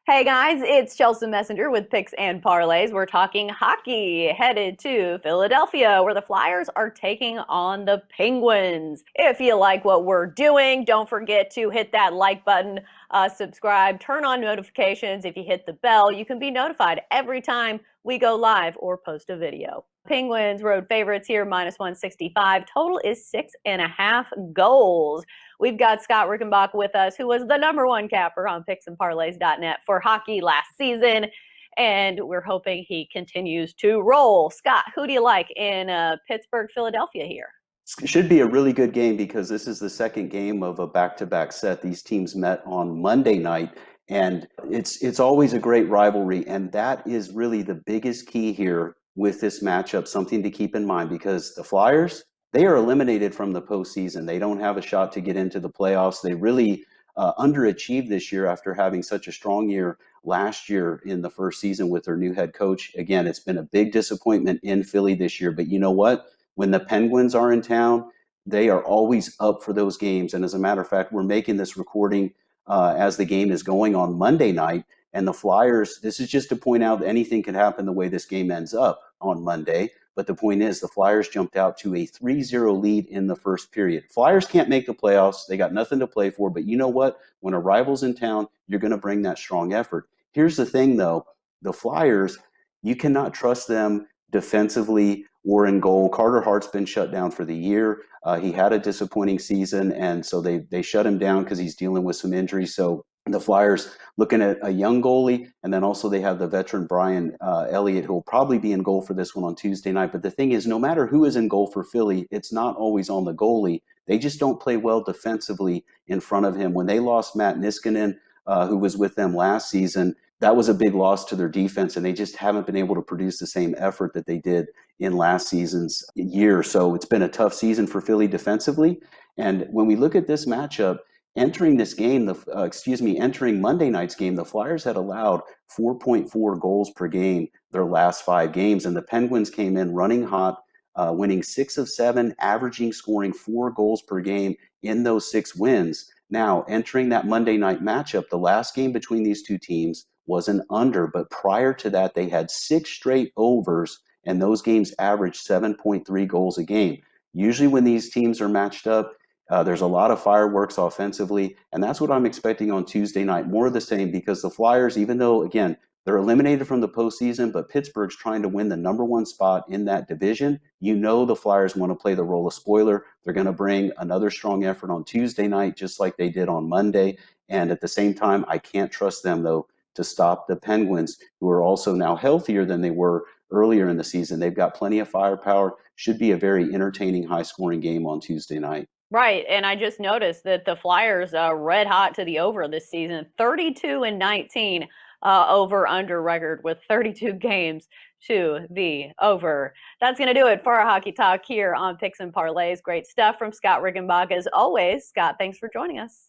Hey guys, it's Chelsa Messenger with Picks and Parlays. We're talking hockey, headed to Philadelphia, where the Flyers are taking on the Penguins. If you like what we're doing, don't forget to hit that like button, subscribe, turn on notifications. If you hit the bell, you can be notified every time we go live or post a video. Penguins road favorites here, -165. Total is 6.5 goals. We've got Scott Rickenbach with us, who was the #1 capper on picksandparlays.net for hockey last season. And we're hoping he continues to roll. Scott, who do you like in Pittsburgh, Philadelphia here? It should be a really good game because this is the second game of a back-to-back set. These teams met on Monday night, and it's always a great rivalry, and that is really the biggest key here with this matchup, something to keep in mind because the Flyers, they are eliminated from the postseason. They don't have a shot to get into the playoffs. They really underachieved this year after having such a strong year last year in the first season with their new head coach. Again, it's been a big disappointment in Philly this year, but you know what? When the Penguins are in town, they are always up for those games. And as a matter of fact, we're making this recording as the game is going on Monday night. And the Flyers, this is just to point out that anything can happen the way this game ends up on Monday. But the point is, the Flyers jumped out to a 3-0 lead in the first period. Flyers can't make the playoffs. They got nothing to play for. But you know what? When a rival's in town, you're going to bring that strong effort. Here's the thing, though. The Flyers, you cannot trust them defensively or in goal. Carter Hart's been shut down for the year. He had a disappointing season, and so they shut him down because he's dealing with some injuries. So the Flyers looking at a young goalie, and then also they have the veteran Brian Elliott, who will probably be in goal for this one on Tuesday night. But the thing is, no matter who is in goal for Philly, it's not always on the goalie. They just don't play well defensively in front of him. When they lost Matt Niskanen, who was with them last season, that was a big loss to their defense, and they just haven't been able to produce the same effort that they did in last season's year. So it's been a tough season for Philly defensively. And when we look at this matchup, entering this game, entering Monday night's game, the Flyers had allowed 4.4 goals per game their last 5 games, and the Penguins came in running hot, winning 6 of 7, scoring 4 goals per game in those 6 wins. Now, entering that Monday night matchup, the last game between these two teams was an under, but prior to that, they had 6 straight overs, and those games averaged 7.3 goals a game. Usually, when these teams are matched up, there's a lot of fireworks offensively, and that's what I'm expecting on Tuesday night. More of the same, because the Flyers, even though, again, they're eliminated from the postseason, but Pittsburgh's trying to win the #1 spot in that division. You know the Flyers want to play the role of spoiler. They're going to bring another strong effort on Tuesday night, just like they did on Monday. And at the same time, I can't trust them, though, to stop the Penguins, who are also now healthier than they were earlier in the season. They've got plenty of firepower. Should be a very entertaining, high-scoring game on Tuesday night. Right, and I just noticed that the Flyers are red hot to the over this season, 32-19 over/under record with 32 games to the over. That's going to do it for our hockey talk here on Picks and Parlays. Great stuff from Scott Rickenbach as always. Scott, thanks for joining us.